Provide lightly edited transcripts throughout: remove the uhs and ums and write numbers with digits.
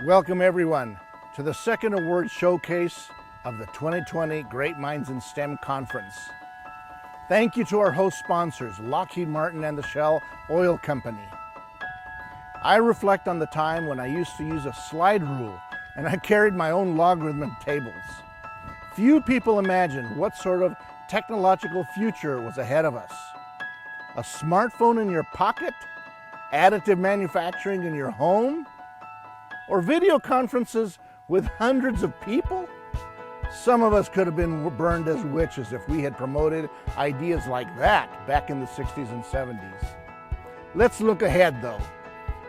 Welcome everyone to the second award showcase of the 2020 Great Minds in STEM Conference. Thank you to our host sponsors, Lockheed Martin and the Shell Oil Company. I reflect on the time when I used to use a slide rule and I carried my own logarithm tables. Few people imagined what sort of technological future was ahead of us. A smartphone in your pocket? Additive manufacturing in your home? Or video conferences with hundreds of people? Some of us could have been burned as witches if we had promoted ideas like that back in the 60s and 70s. Let's look ahead though.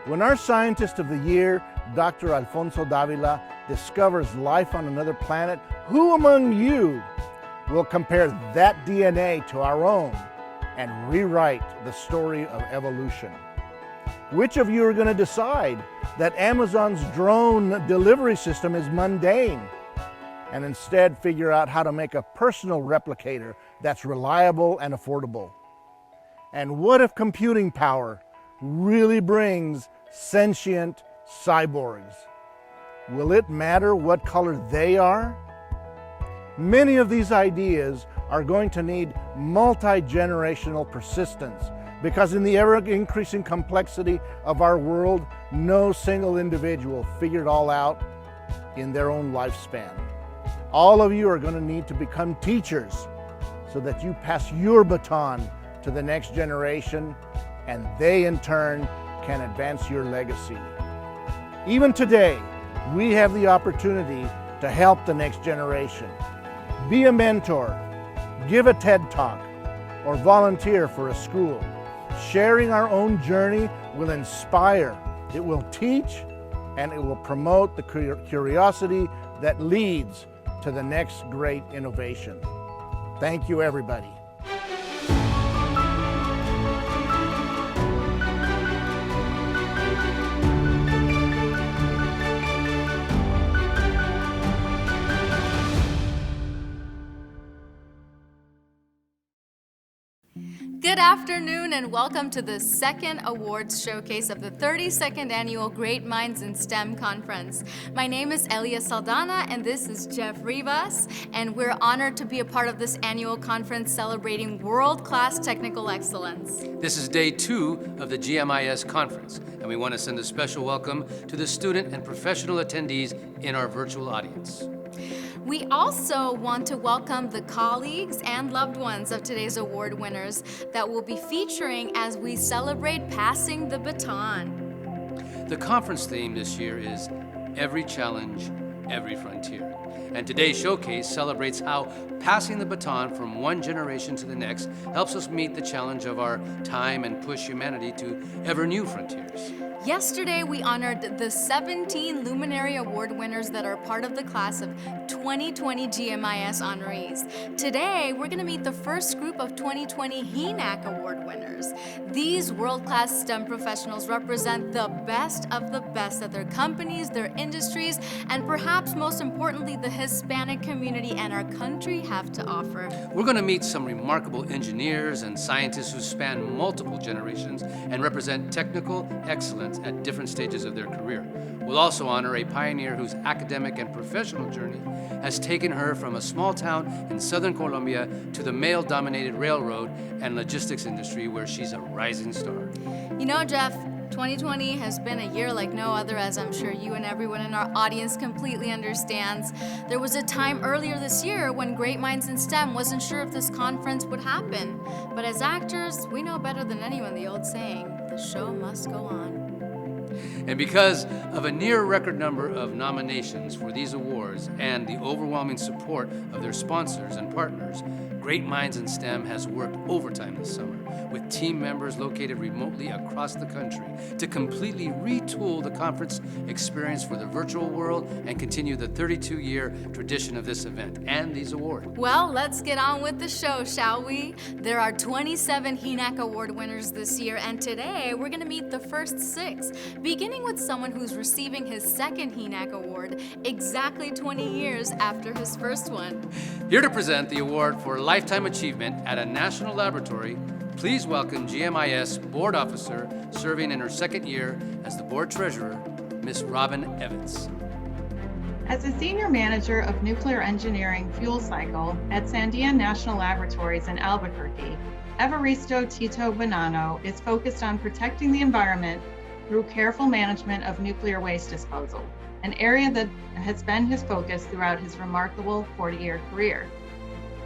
When our Scientist of the Year, Dr. Alfonso Davila, discovers life on another planet, who among you will compare that DNA to our own and rewrite the story of evolution? Which of you are going to decide that Amazon's drone delivery system is mundane and instead figure out how to make a personal replicator that's reliable and affordable? And what if computing power really brings sentient cyborgs? Will it matter what color they are? Many of these ideas are going to need multi-generational persistence because in the ever-increasing complexity of our world, no single individual figured it all out in their own lifespan. All of you are going to need to become teachers so that you pass your baton to the next generation and they in turn can advance your legacy. Even today, we have the opportunity to help the next generation. Be a mentor, give a TED Talk, or volunteer for a school. Sharing our own journey will inspire, it will teach, and it will promote the curiosity that leads to the next great innovation. Thank you, everybody. Good afternoon and welcome to the second awards showcase of the 32nd Annual Great Minds in STEM Conference. My name is Elia Saldana and this is Jeff Rivas, and we're honored to be a part of this annual conference celebrating world-class technical excellence. This is day 2 of the GMiS conference, and we want to send a special welcome to the student and professional attendees in our virtual audience. We also want to welcome the colleagues and loved ones of today's award winners that we'll be featuring as we celebrate passing the baton. The conference theme this year is Every Challenge, Every Frontier. And today's showcase celebrates how passing the baton from one generation to the next helps us meet the challenge of our time and push humanity to ever new frontiers. Yesterday, we honored the 17 Luminary Award winners that are part of the class of 2020 GMiS honorees. Today, we're going to meet the first group of 2020 HENAC Award winners. These world-class STEM professionals represent the best of the best that their companies, their industries, and perhaps most importantly, the Hispanic community and our country have to offer. We're going to meet some remarkable engineers and scientists who span multiple generations and represent technical excellence at different stages of their career. We'll also honor a pioneer whose academic and professional journey has taken her from a small town in southern Colombia to the male-dominated railroad and logistics industry where she's a rising star. You know, Jeff, 2020 has been a year like no other, as I'm sure you and everyone in our audience completely understands. There was a time earlier this year when Great Minds in STEM wasn't sure if this conference would happen. But as actors, we know better than anyone the old saying, the show must go on. And because of a near record number of nominations for these awards and the overwhelming support of their sponsors and partners, Great Minds in STEM has worked overtime this summer with team members located remotely across the country to completely retool the conference experience for the virtual world and continue the 32-year tradition of this event and these awards. Well, let's get on with the show, shall we? There are 27 HENAC Award winners this year, and today we're going to meet the first 6, beginning with someone who's receiving his second HENAC Award exactly 20 years after his first one. Here to present the award for Lifetime Achievement at a national laboratory, please welcome GMiS Board Officer serving in her second year as the Board Treasurer, Miss Robin Evans. As a senior manager of nuclear engineering fuel cycle at Sandia National Laboratories in Albuquerque, Evaristo Tito Bonanno is focused on protecting the environment through careful management of nuclear waste disposal, an area that has been his focus throughout his remarkable 40-year career.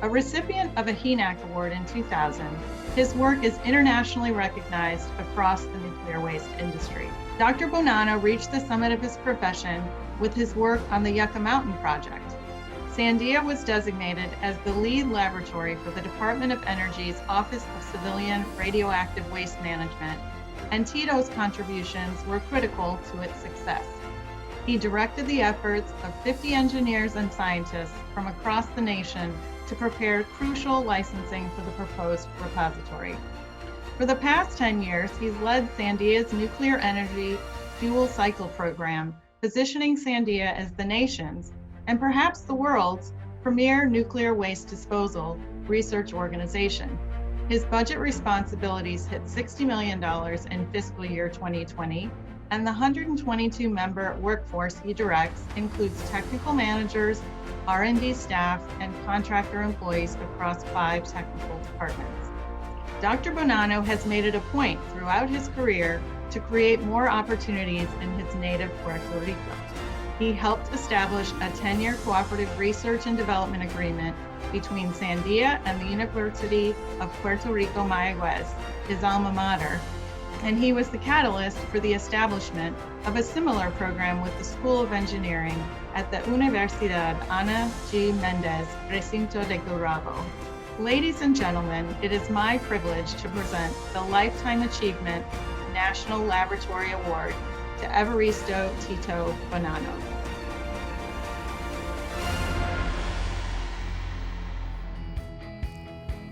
A recipient of a HENAC Award in 2000, his work is internationally recognized across the nuclear waste industry. Dr. Bonanno reached the summit of his profession with his work on the Yucca Mountain project. Sandia was designated as the lead laboratory for the Department of Energy's Office of Civilian Radioactive Waste Management, and Tito's contributions were critical to its success. He directed the efforts of 50 engineers and scientists from across the nation to prepare crucial licensing for the proposed repository. For the past 10 years, he's led Sandia's nuclear energy fuel cycle program, positioning Sandia as the nation's, and perhaps the world's, premier nuclear waste disposal research organization. His budget responsibilities hit $60 million in fiscal year 2020, and the 122-member workforce he directs includes technical managers, R&D staff, and contractor employees across 5 technical departments. Dr. Bonanno has made it a point throughout his career to create more opportunities in his native Puerto Rico. He helped establish a 10-year cooperative research and development agreement between Sandia and the University of Puerto Rico Mayagüez, his alma mater, and he was the catalyst for the establishment of a similar program with the School of Engineering at the Universidad Ana G. Mendez Recinto de Gurabo. Ladies and gentlemen, it is my privilege to present the Lifetime Achievement National Laboratory Award to Evaristo Tito Bonanno.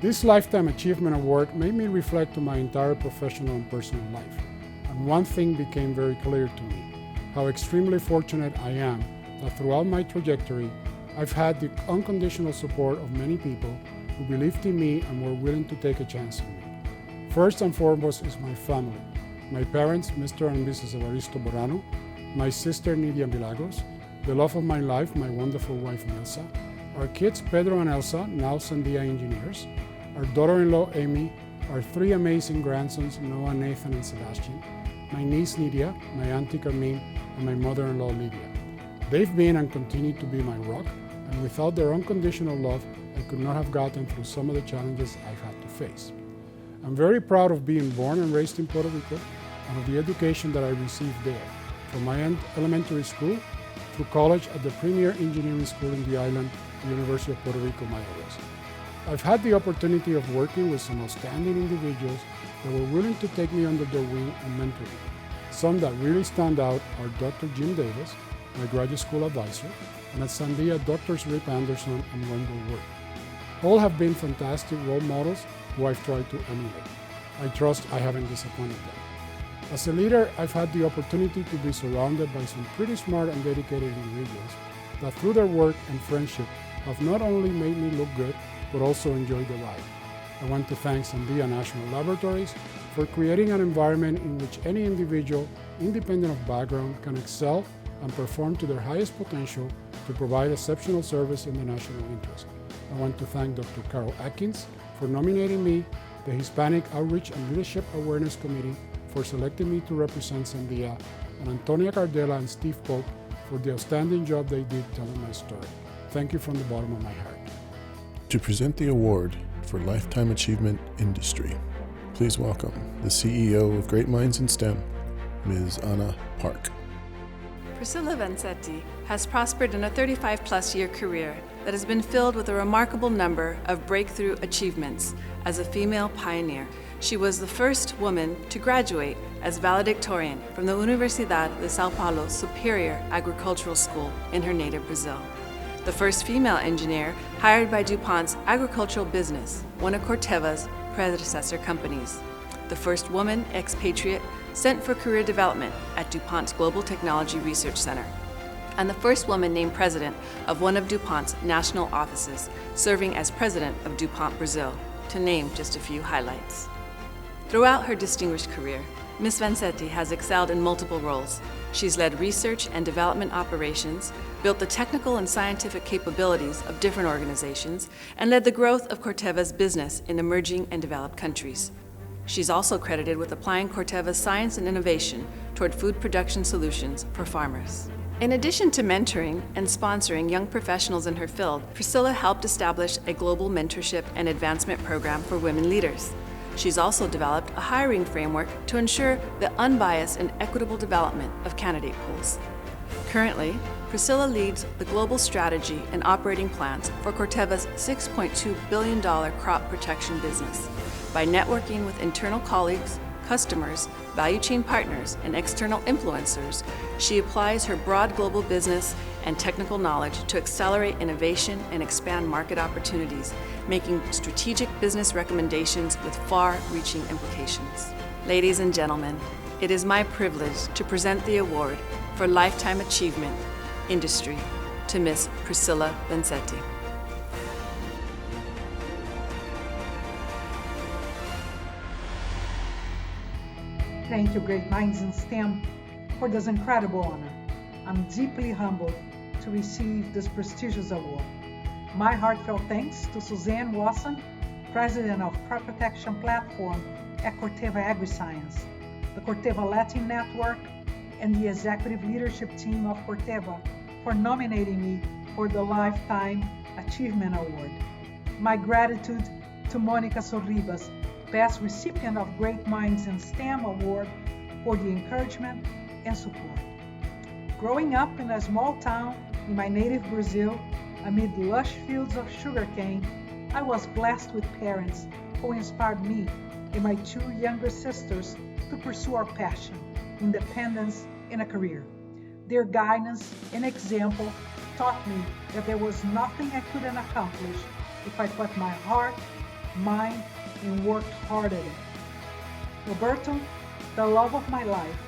This Lifetime Achievement Award made me reflect on my entire professional and personal life. And one thing became very clear to me, how extremely fortunate I am that throughout my trajectory, I've had the unconditional support of many people who believed in me and were willing to take a chance on me. First and foremost is my family. My parents, Mr. and Mrs. Evaristo Bonanno, my sister Nidia Milagros, the love of my life, my wonderful wife Nelsa, our kids Pedro and Elsa, now Sandia engineers, our daughter-in-law Amy, our 3 amazing grandsons Noah, Nathan, and Sebastian, my niece Nidia, my auntie Carmine, and my mother-in-law Lydia. They've been and continue to be my rock, and without their unconditional love, I could not have gotten through some of the challenges I've had to face. I'm very proud of being born and raised in Puerto Rico and of the education that I received there, from my elementary school through college at the premier engineering school in the island, the University of Puerto Rico Mayagüez. I've had the opportunity of working with some outstanding individuals that were willing to take me under their wing and mentor me. Some that really stand out are Dr. Jim Davis, my graduate school advisor, and at Sandia, Drs. Rip Anderson and Wendell Wood. All have been fantastic role models who I've tried to emulate. I trust I haven't disappointed them. As a leader, I've had the opportunity to be surrounded by some pretty smart and dedicated individuals that through their work and friendship have not only made me look good, but also enjoy the ride. I want to thank Sandia National Laboratories for creating an environment in which any individual, independent of background, can excel and perform to their highest potential to provide exceptional service in the national interest. I want to thank Dr. Carol Atkins for nominating me, the Hispanic Outreach and Leadership Awareness Committee for selecting me to represent Sandia, and Antonia Cardella and Steve Pope for the outstanding job they did telling my story. Thank you from the bottom of my heart. To present the award for Lifetime Achievement Industry, please welcome the CEO of Great Minds in STEM, Ms. Anna Park. Priscilla Vanzetti has prospered in a 35-plus year career that has been filled with a remarkable number of breakthrough achievements as a female pioneer. She was the first woman to graduate as valedictorian from the Universidad de Sao Paulo Superior Agricultural School in her native Brazil. The first female engineer hired by DuPont's agricultural business, one of Corteva's predecessor companies. The first woman expatriate sent for career development at DuPont's Global Technology Research Center. And the first woman named president of one of DuPont's national offices, serving as president of DuPont Brazil, to name just a few highlights. Throughout her distinguished career, Ms. Vanzetti has excelled in multiple roles, She's led research and development operations, built the technical and scientific capabilities of different organizations, and led the growth of Corteva's business in emerging and developed countries. She's also credited with applying Corteva's science and innovation toward food production solutions for farmers. In addition to mentoring and sponsoring young professionals in her field, Priscilla helped establish a global mentorship and advancement program for women leaders. She's also developed a hiring framework to ensure the unbiased and equitable development of candidate pools. Currently, Priscilla leads the global strategy and operating plans for Corteva's $6.2 billion crop protection business. By networking with internal colleagues, customers, value chain partners, and external influencers, she applies her broad global business and technical knowledge to accelerate innovation and expand market opportunities, making strategic business recommendations with far-reaching implications. Ladies and gentlemen, it is my privilege to present the award for Lifetime Achievement Industry to Ms. Priscilla Vanzetti. Thank you, Great Minds in STEM, for this incredible honor. I'm deeply humbled to receive this prestigious award. My heartfelt thanks to Suzanne Wasson, President of Crop Protection Platform at Corteva AgriScience, the Corteva Latin Network, and the executive leadership team of Corteva for nominating me for the Lifetime Achievement Award. My gratitude to Monica Sorribas, past recipient of Great Minds in STEM Award, for the encouragement and support. Growing up in a small town in my native Brazil, amid lush fields of sugarcane, I was blessed with parents who inspired me and my two younger sisters to pursue our passion, independence, and a career. Their guidance and example taught me that there was nothing I couldn't accomplish if I put my heart, mind, and worked hard at it. Roberto, the love of my life,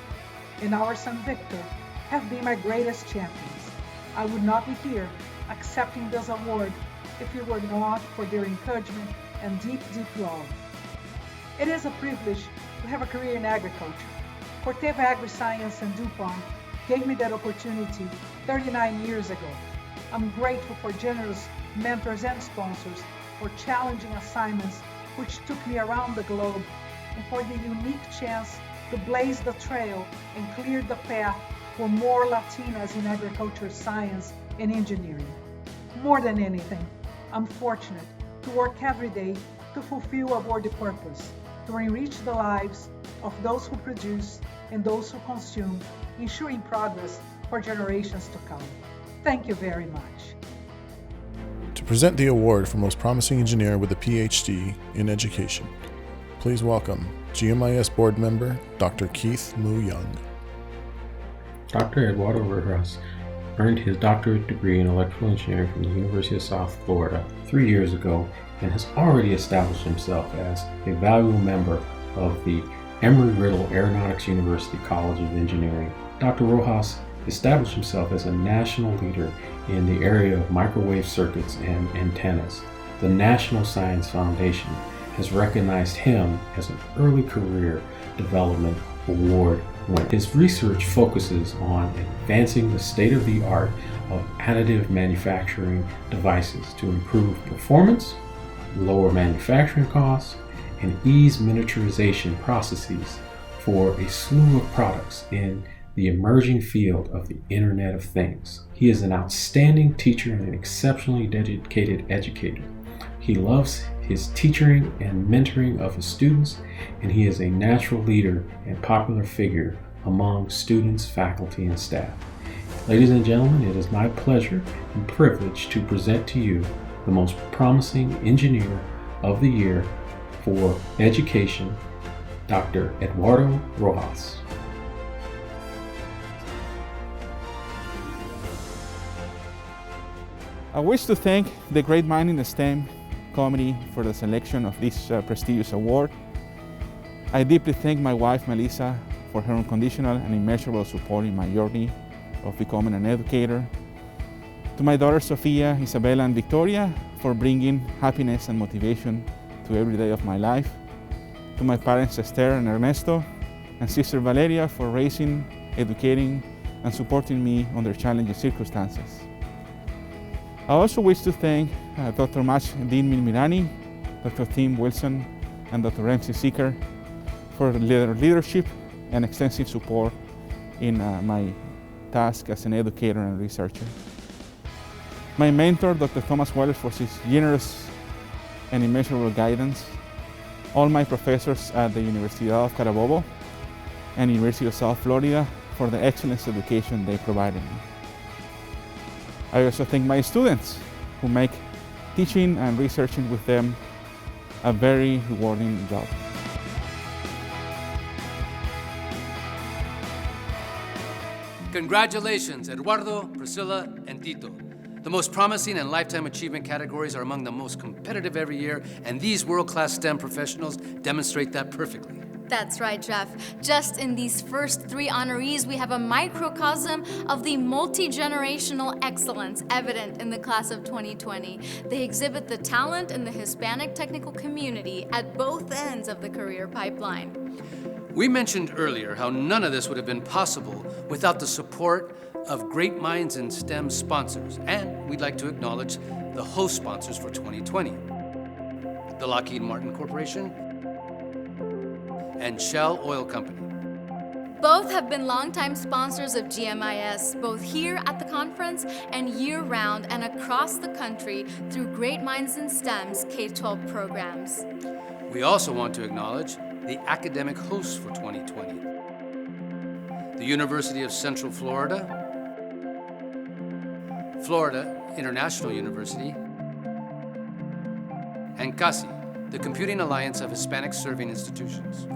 and our son Victor have been my greatest champions. I would not be here accepting this award if it were not for their encouragement and deep, deep love. It is a privilege to have a career in agriculture. Corteva AgriScience and DuPont gave me that opportunity 39 years ago. I'm grateful for generous mentors and sponsors, for challenging assignments which took me around the globe, and for the unique chance to blaze the trail and clear the path for more Latinas in agriculture, science, and engineering. More than anything, I'm fortunate to work every day to fulfill a worthy purpose, to enrich the lives of those who produce and those who consume, ensuring progress for generations to come. Thank you very much. To present the award for Most Promising Engineer with a PhD in Education, please welcome GMiS Board Member Dr. Keith Moo Young. Dr. Eduardo Rojas earned his doctorate degree in electrical engineering from the University of South Florida 3 years ago and has already established himself as a valuable member of the Embry-Riddle Aeronautics University College of Engineering. Dr. Rojas established himself as a national leader in the area of microwave circuits and antennas. The National Science Foundation has recognized him as an early career development award winner. His research focuses on advancing the state-of-the-art of additive manufacturing devices to improve performance, lower manufacturing costs, and ease miniaturization processes for a slew of products in the emerging field of the Internet of Things. He is an outstanding teacher and an exceptionally dedicated educator. He loves his teaching and mentoring of his students, and he is a natural leader and popular figure among students, faculty, and staff. Ladies and gentlemen, it is my pleasure and privilege to present to you the Most Promising Engineer of the Year for Education, Dr. Eduardo Rojas. I wish to thank the Great Mind in STEM Committee for the selection of this prestigious award. I deeply thank my wife, Melissa, for her unconditional and immeasurable support in my journey of becoming an educator. To my daughters, Sofia, Isabella, and Victoria, for bringing happiness and motivation to every day of my life. To my parents, Esther and Ernesto, and Sister Valeria, for raising, educating, and supporting me under challenging circumstances. I also wish to thank Dr. Dean Milmirani, Dr. Tim Wilson, and Dr. Ramsey Seeker for their leadership and extensive support in my task as an educator and researcher. My mentor, Dr. Thomas Wells, for his generous and immeasurable guidance. All my professors at the Universidad of Carabobo and University of South Florida for the excellent education they provided me. I also thank my students who make teaching and researching with them a very rewarding job. Congratulations, Eduardo, Priscilla, and Tito. The most promising and lifetime achievement categories are among the most competitive every year, and these world-class STEM professionals demonstrate that perfectly. That's right, Jeff. Just in these first 3 honorees, we have a microcosm of the multi-generational excellence evident in the class of 2020. They exhibit the talent in the Hispanic technical community at both ends of the career pipeline. We mentioned earlier how none of this would have been possible without the support of Great Minds in STEM sponsors, and we'd like to acknowledge the host sponsors for 2020, the Lockheed Martin Corporation and Shell Oil Company. Both have been longtime sponsors of GMiS, both here at the conference and year-round and across the country through Great Minds in STEM's K-12 programs. We also want to acknowledge the academic hosts for 2020, the University of Central Florida, Florida International University, and CASI, the Computing Alliance of Hispanic Serving Institutions.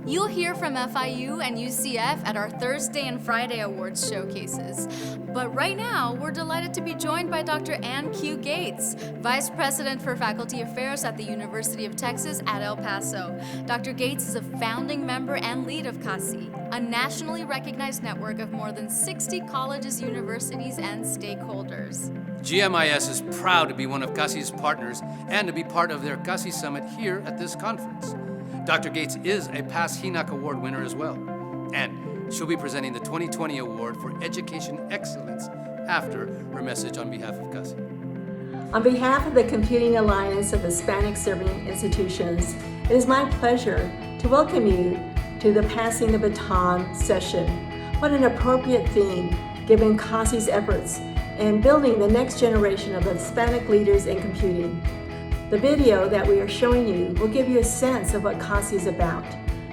You'll hear from FIU and UCF at our Thursday and Friday awards showcases. But right now, we're delighted to be joined by Dr. Ann Q. Gates, Vice President for Faculty Affairs at the University of Texas at El Paso. Dr. Gates is a founding member and lead of CASI, a nationally recognized network of more than 60 colleges, universities, and stakeholders. GMiS is proud to be one of CASI's partners and to be part of their CASI Summit here at this conference. Dr. Gates is a past HENOC Award winner as well, and she'll be presenting the 2020 Award for Education Excellence after her message on behalf of CASI. On behalf of the Computing Alliance of Hispanic Serving Institutions, it is my pleasure to welcome you to the Passing the Baton session. What an appropriate theme, given CASI's efforts in building the next generation of Hispanic leaders in computing. The video that we are showing you will give you a sense of what CASI is about.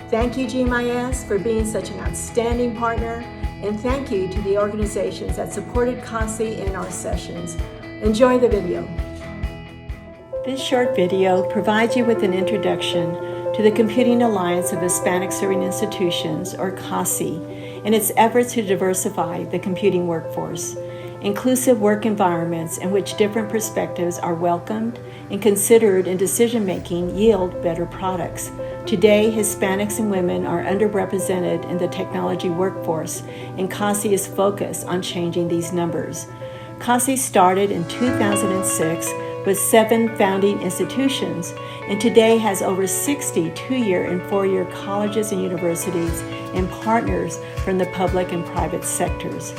Thank you, GMiS, for being such an outstanding partner, and thank you to the organizations that supported CASI in our sessions. Enjoy the video. This short video provides you with an introduction to the Computing Alliance of Hispanic Serving Institutions, or CASI, and its efforts to diversify the computing workforce. Inclusive work environments in which different perspectives are welcomed and considered in decision-making yield better products. Today, Hispanics and women are underrepresented in the technology workforce, and CASI is focused on changing these numbers. CASI started in 2006 with 7 founding institutions, and today has over 60 two-year and 4-year colleges and universities and partners from the public and private sectors.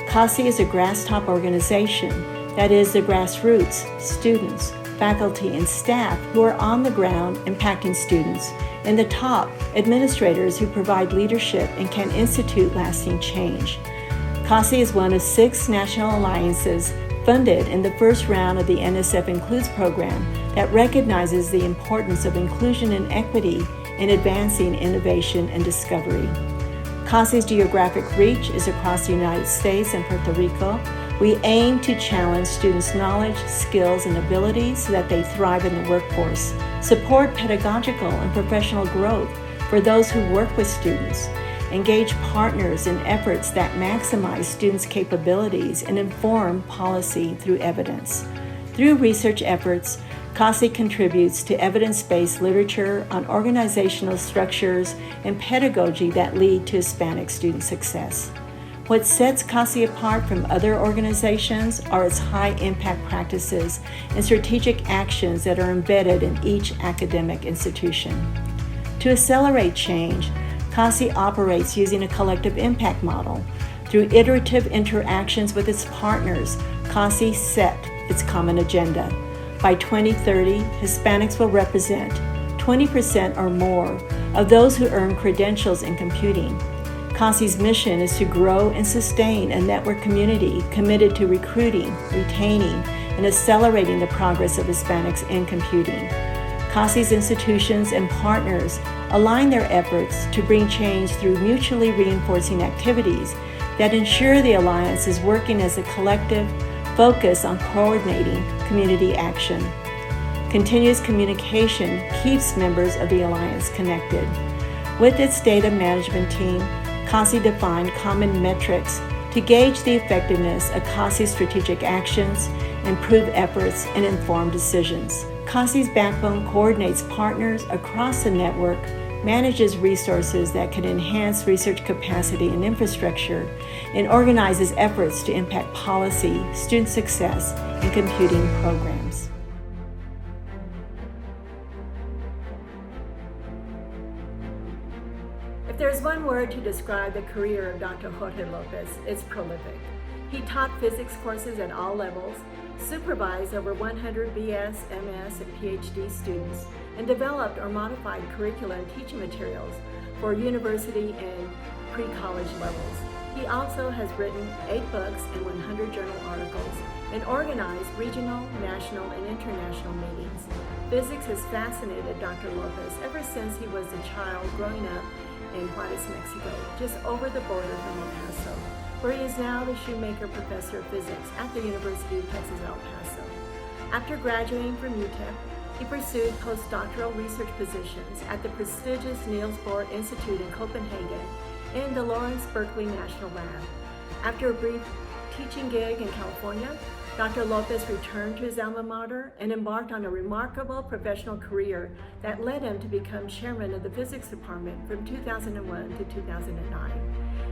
CASI is a grass-top organization, that is, the grassroots, students, faculty, and staff who are on the ground impacting students, and the top, administrators who provide leadership and can institute lasting change. CASI is one of 6 national alliances funded in the first round of the NSF Includes program that recognizes the importance of inclusion and equity in advancing innovation and discovery. CASI's geographic reach is across the United States and Puerto Rico. We aim to challenge students' knowledge, skills, and abilities so that they thrive in the workforce, support pedagogical and professional growth for those who work with students, engage partners in efforts that maximize students' capabilities, and inform policy through evidence. Through research efforts, CASI contributes to evidence-based literature on organizational structures and pedagogy that lead to Hispanic student success. What sets CASI apart from other organizations are its high-impact practices and strategic actions that are embedded in each academic institution. To accelerate change, CASI operates using a collective impact model. Through iterative interactions with its partners, CASI set its common agenda. By 2030, Hispanics will represent 20% or more of those who earn credentials in computing. CASI's mission is to grow and sustain a network community committed to recruiting, retaining, and accelerating the progress of Hispanics in computing. CASI's institutions and partners align their efforts to bring change through mutually reinforcing activities that ensure the Alliance is working as a collective focus on coordinating community action. Continuous communication keeps members of the Alliance connected. With its data management team, CASI defined common metrics to gauge the effectiveness of CASI's strategic actions, improve efforts, and inform decisions. CASI's backbone coordinates partners across the network, manages resources that can enhance research capacity and infrastructure, and organizes efforts to impact policy, student success, and computing programs. If there's one word to describe the career of Dr. Jorge Lopez, it's prolific. He taught physics courses at all levels, supervised over 100 BS, MS, and PhD students, and developed or modified curricula and teaching materials for university and pre-college levels. He also has written 8 books and 100 journal articles and organized regional, national, and international meetings. Physics has fascinated Dr. Lopez ever since he was a child growing up in Juarez, Mexico, just over the border from El Paso, where he is now the Shoemaker Professor of Physics at the University of Texas, El Paso. After graduating from UTEP, he pursued postdoctoral research positions at the prestigious Niels Bohr Institute in Copenhagen and the Lawrence Berkeley National Lab. After a brief teaching gig in California, Dr. Lopez returned to his alma mater and embarked on a remarkable professional career that led him to become chairman of the physics department from 2001 to 2009.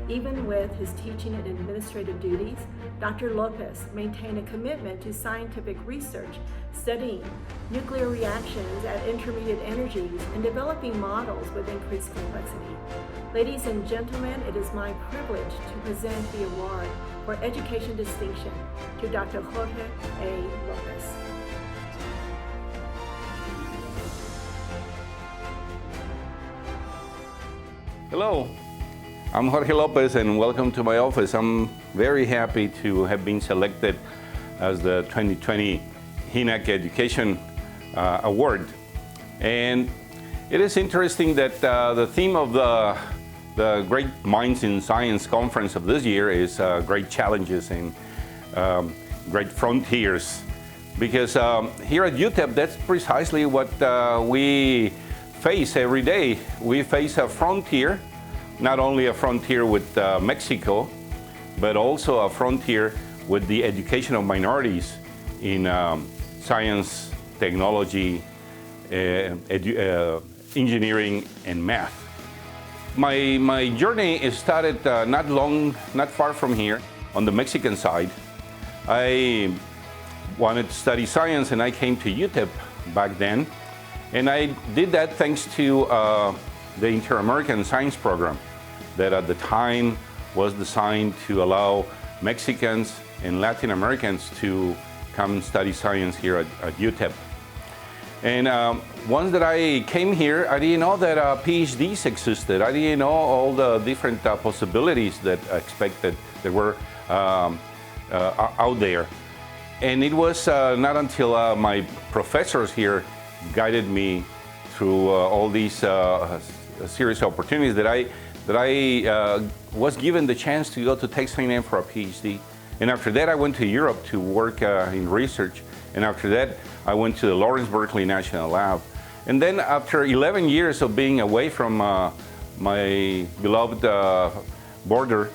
Even with his teaching and administrative duties, Dr. Lopez maintained a commitment to scientific research, studying nuclear reactions at intermediate energies and developing models with increased complexity. Ladies and gentlemen, it is my privilege to present the award for education distinction to Dr. Jorge A. Lopez. Hello, I'm Jorge Lopez and welcome to my office. I'm very happy to have been selected as the 2020 HINAC Education Award. And it is interesting that the theme of the Great Minds in Science Conference of this year is Great Challenges and Great Frontiers. Because here at UTEP, that's precisely what we face every day. We face a frontier, not only a frontier with Mexico, but also a frontier with the education of minorities in science, technology, engineering, and math. My journey started not far from here, on the Mexican side. I wanted to study science and I came to UTEP back then. And I did that thanks to the Inter-American Science Program that at the time was designed to allow Mexicans and Latin Americans to come and study science here at UTEP. And once that I came here, I didn't know that PhDs existed. I didn't know all the different possibilities that were out there. And it was not until my professors here guided me through all these serious opportunities that I was given the chance to go to Texas A&M for a PhD. And after that, I went to Europe to work in research. And after that, I went to the Lawrence Berkeley National Lab. And then after 11 years of being away from my beloved border,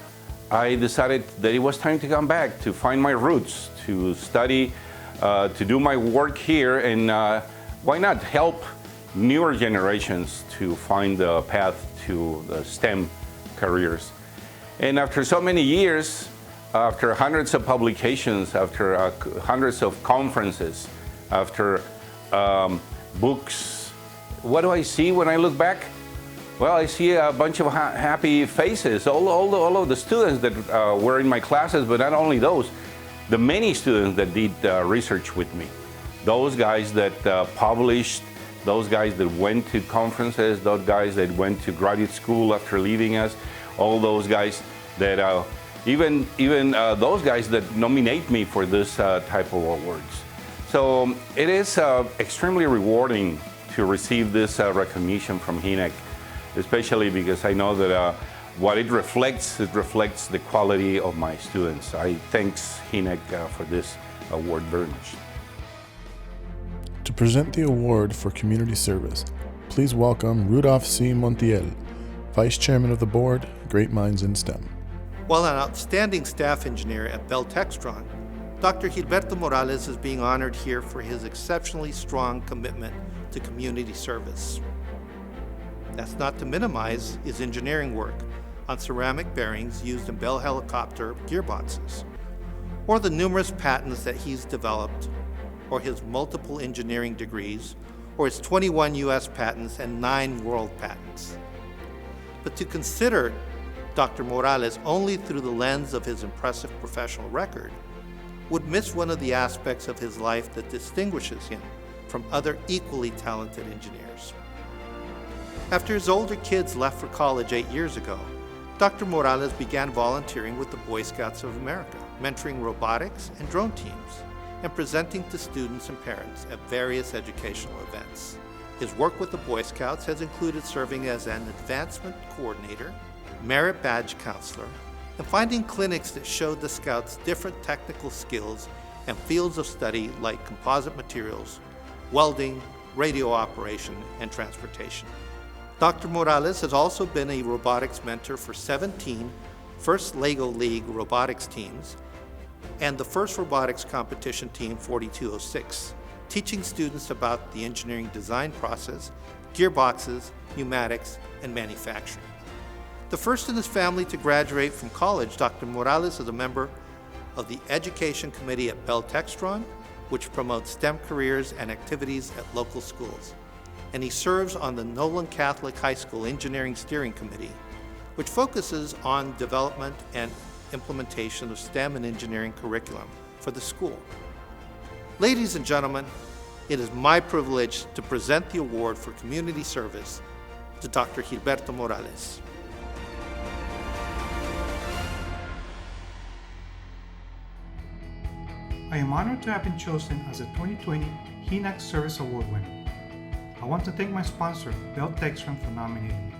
I decided that it was time to come back, to find my roots, to study, to do my work here, and why not help newer generations to find the path to the STEM careers. And after so many years, after hundreds of publications, after hundreds of conferences, after books, what do I see when I look back? Well, I see a bunch of happy faces, all of the students that were in my classes, but not only those, the many students that did research with me. Those guys that published, those guys that went to conferences, those guys that went to graduate school after leaving us, all those guys that, even those guys that nominate me for this type of awards. So it is extremely rewarding to receive this recognition from HENEC, especially because I know that what it reflects the quality of my students. I thanks HENEC for this award very much. To present the award for community service, please welcome Rudolph C. Montiel, Vice Chairman of the Board, Great Minds in STEM. While an outstanding staff engineer at Bell Textron, Dr. Gilberto Morales is being honored here for his exceptionally strong commitment to community service. That's not to minimize his engineering work on ceramic bearings used in Bell helicopter gearboxes, or the numerous patents that he's developed, or his multiple engineering degrees, or his 21 US patents and 9 world patents. But to consider Dr. Morales only through the lens of his impressive professional record would miss one of the aspects of his life that distinguishes him from other equally talented engineers. After his older kids left for college 8 years ago, Dr. Morales began volunteering with the Boy Scouts of America, mentoring robotics and drone teams, and presenting to students and parents at various educational events. His work with the Boy Scouts has included serving as an advancement coordinator, merit badge counselor, and finding clinics that showed the Scouts different technical skills and fields of study like composite materials, welding, radio operation, and transportation. Dr. Morales has also been a robotics mentor for 17 First LEGO League robotics teams and the first robotics competition team 4206, teaching students about the engineering design process, gearboxes, pneumatics, and manufacturing. The first in his family to graduate from college, Dr. Morales is a member of the Education Committee at Bell Textron, which promotes STEM careers and activities at local schools. And he serves on the Nolan Catholic High School Engineering Steering Committee, which focuses on development and implementation of STEM and engineering curriculum for the school. Ladies and gentlemen, it is my privilege to present the award for community service to Dr. Gilberto Morales. I am honored to have been chosen as a 2020 HENEC Service Award winner. I want to thank my sponsor, Bell Textron, for nominating me.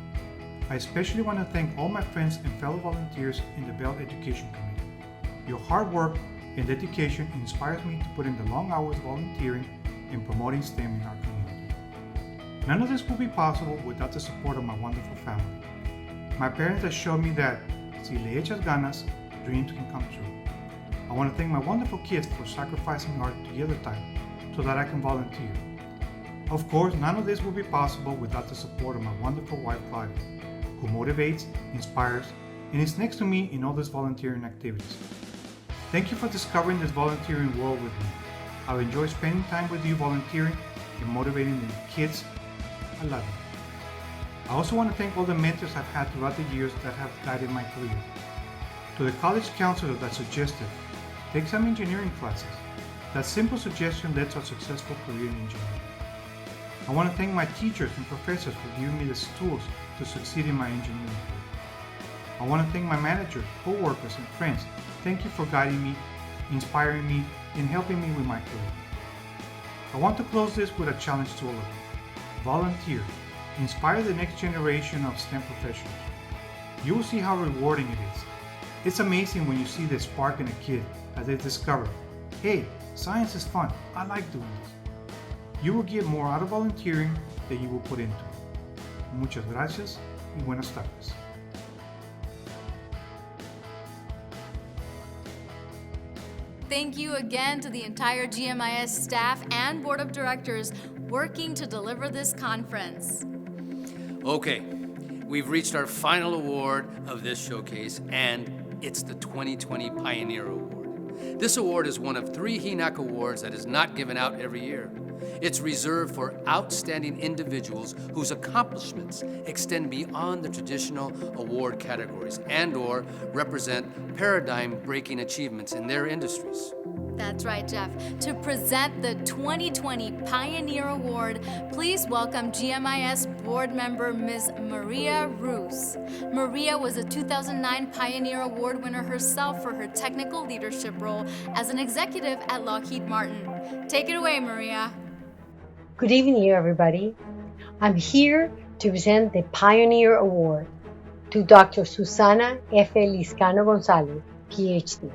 I especially want to thank all my friends and fellow volunteers in the Bell Education Committee. Your hard work and dedication inspires me to put in the long hours volunteering and promoting STEM in our community. None of this would be possible without the support of my wonderful family. My parents have shown me that si le echas ganas, dreams can come true. I want to thank my wonderful kids for sacrificing our together time so that I can volunteer. Of course, none of this would be possible without the support of my wonderful wife, Claudia, who motivates, inspires, and is next to me in all these volunteering activities. Thank you for discovering this volunteering world with me. I've enjoyed spending time with you volunteering and motivating the kids. I love you. I also want to thank all the mentors I've had throughout the years that have guided my career. To the college counselor that suggested, take some engineering classes. That simple suggestion led to a successful career in engineering. I want to thank my teachers and professors for giving me the tools to succeed in my engineering career. I want to thank my managers, co-workers, and friends. Thank you for guiding me, inspiring me, and helping me with my career. I want to close this with a challenge to all of you. Volunteer. Inspire the next generation of STEM professionals. You will see how rewarding it is. It's amazing when you see the spark in a kid as they discover, hey, science is fun, I like doing this. You will get more out of volunteering than you will put into it. Muchas gracias y buenas tardes. Thank you again to the entire GMIS staff and board of directors working to deliver this conference. Okay, we've reached our final award of this showcase, and it's the 2020 Pioneer Award. This award is one of 3 HENEC awards that is not given out every year. It's reserved for outstanding individuals whose accomplishments extend beyond the traditional award categories and/or represent paradigm-breaking achievements in their industries. That's right, Jeff. To present the 2020 Pioneer Award, please welcome GMIS board member Ms. Maria Ruz. Maria was a 2009 Pioneer Award winner herself for her technical leadership role as an executive at Lockheed Martin. Take it away, Maria. Good evening, everybody. I'm here to present the Pioneer Award to Dr. Susana F. Liscano Gonzalez, PhD.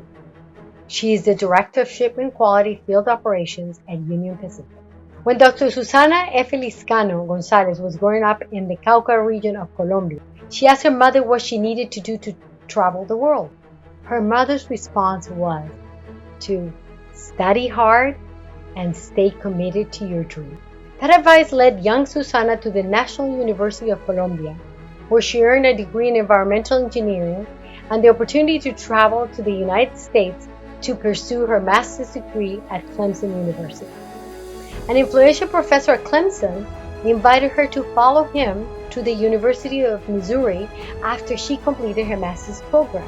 She is the Director of Shipment Quality Field Operations at Union Pacific. When Dr. Susana F. Liscano Gonzalez was growing up in the Cauca region of Colombia, she asked her mother what she needed to do to travel the world. Her mother's response was to study hard and stay committed to your dream. That advice led young Susana to the National University of Colombia, where she earned a degree in environmental engineering and the opportunity to travel to the United States to pursue her master's degree at Clemson University. An influential professor at Clemson invited her to follow him to the University of Missouri after she completed her master's program,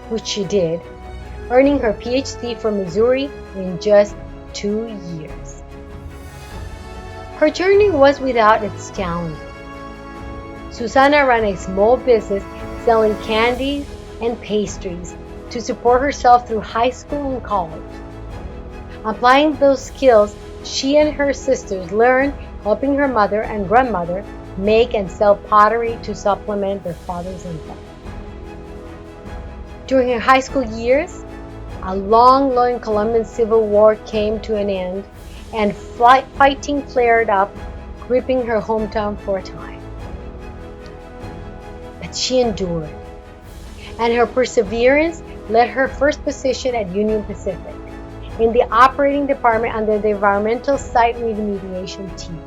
which she did, earning her PhD from Missouri in just 2 years. Her journey was without its challenges. Susana ran a small business selling candies and pastries to support herself through high school and college. Applying those skills, she and her sisters learned, helping her mother and grandmother make and sell pottery to supplement their father's income. During her high school years, a long Colombian civil war came to an end and fighting flared up, gripping her hometown for a time. But she endured, and her perseverance led her first position at Union Pacific in the operating department under the environmental site remediation team.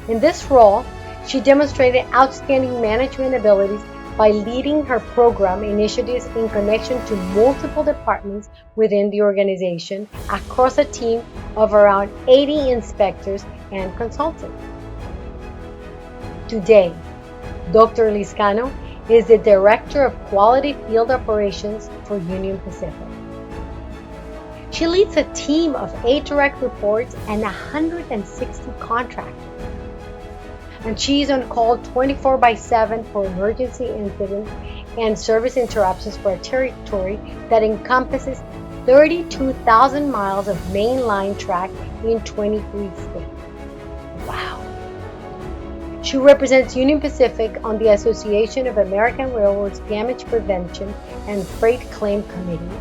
In this role, she demonstrated outstanding management abilities by leading her program initiatives in connection to multiple departments within the organization across a team of around 80 inspectors and consultants. Today, Dr. Liscano is the Director of Quality Field Operations for Union Pacific. She leads a team of 8 direct reports and 160 contractors. And she is on call 24/7 for emergency incidents and service interruptions for a territory that encompasses 32,000 miles of mainline track in 23 states. Wow. She represents Union Pacific on the Association of American Railroads Damage Prevention and Freight Claim Committee,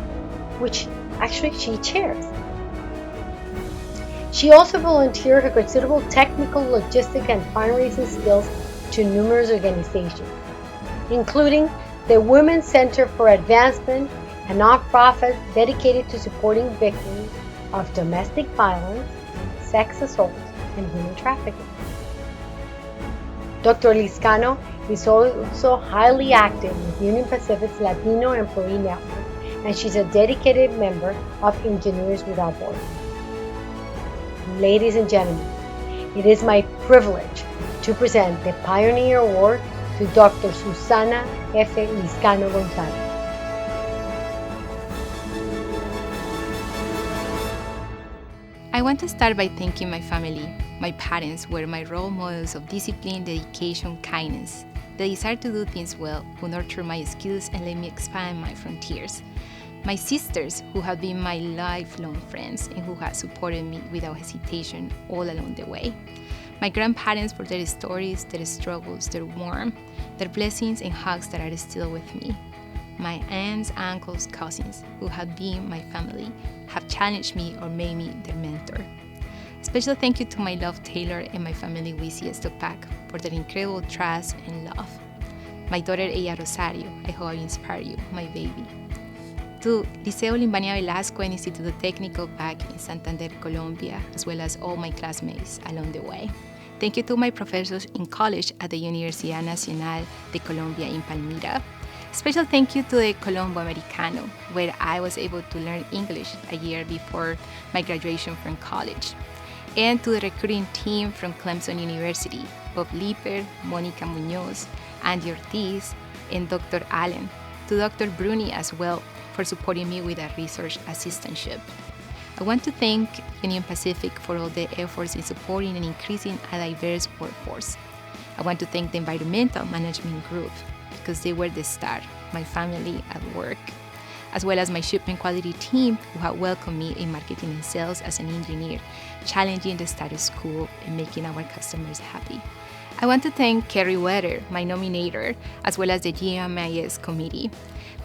which actually she chairs. She also volunteered her considerable technical, logistic, and fundraising skills to numerous organizations, including the Women's Center for Advancement, a nonprofit dedicated to supporting victims of domestic violence, sex assault, and human trafficking. Dr. Liscano is also highly active with Union Pacific's Latino Employee Network, and she's a dedicated member of Engineers Without Borders. Ladies and gentlemen, it is my privilege to present the Pioneer Award to Dr. Susana F. Liscano Gonzalez. I want to start by thanking my family. My parents were my role models of discipline, dedication, kindness, the desire to do things well, who nurtured my skills and let me expand my frontiers. My sisters, who have been my lifelong friends and who have supported me without hesitation all along the way. My grandparents for their stories, their struggles, their warmth, their blessings and hugs that are still with me. My aunts, uncles, cousins, who have been my family, have challenged me or made me their mentor. Special thank you to my love Taylor and my family Wisi Stockpack for their incredible trust and love. My daughter Ella Rosario, I hope I inspire you, my baby. To Liceo Limbania Velasco and Instituto Técnico back in Santander, Colombia, as well as all my classmates along the way. Thank you to my professors in college at the Universidad Nacional de Colombia in Palmira. Special thank you to the Colombo Americano, where I was able to learn English a year before my graduation from college. And to the recruiting team from Clemson University, Bob Lieper, Monica Munoz, Andy Ortiz, and Dr. Allen. To Dr. Bruni as well for supporting me with a research assistantship. I want to thank Union Pacific for all the efforts in supporting and increasing a diverse workforce. I want to thank the Environmental Management Group because they were the star, my family at work, as well as my shipment quality team who have welcomed me in marketing and sales as an engineer, challenging the status quo and making our customers happy. I want to thank Kerry Wetter, my nominator, as well as the GMIS committee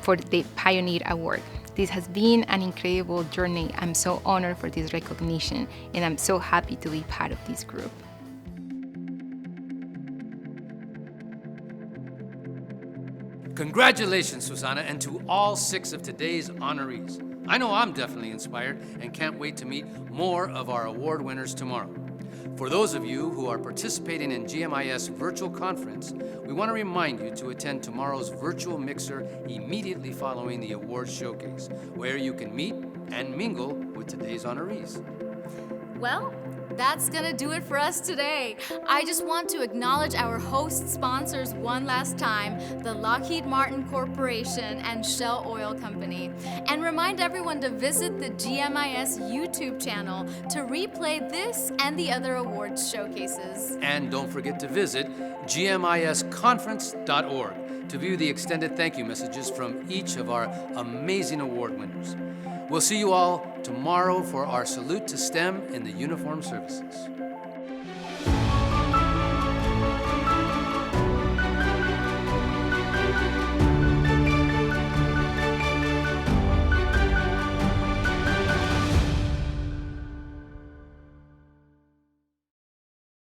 for the Pioneer Award. This has been an incredible journey. I'm so honored for this recognition, and I'm so happy to be part of this group. Congratulations, Susanna, and to all 6 of today's honorees. I know I'm definitely inspired and can't wait to meet more of our award winners tomorrow. For those of you who are participating in GMIS Virtual Conference, we want to remind you to attend tomorrow's virtual mixer immediately following the awards showcase, where you can meet and mingle with today's honorees. Well, that's gonna do it for us today. I just want to acknowledge our host sponsors one last time, the Lockheed Martin Corporation and Shell Oil Company, and remind everyone to visit the GMIS YouTube channel to replay this and the other awards showcases. And don't forget to visit gmisconference.org to view the extended thank you messages from each of our amazing award winners. We'll see you all tomorrow for our salute to STEM in the uniformed services.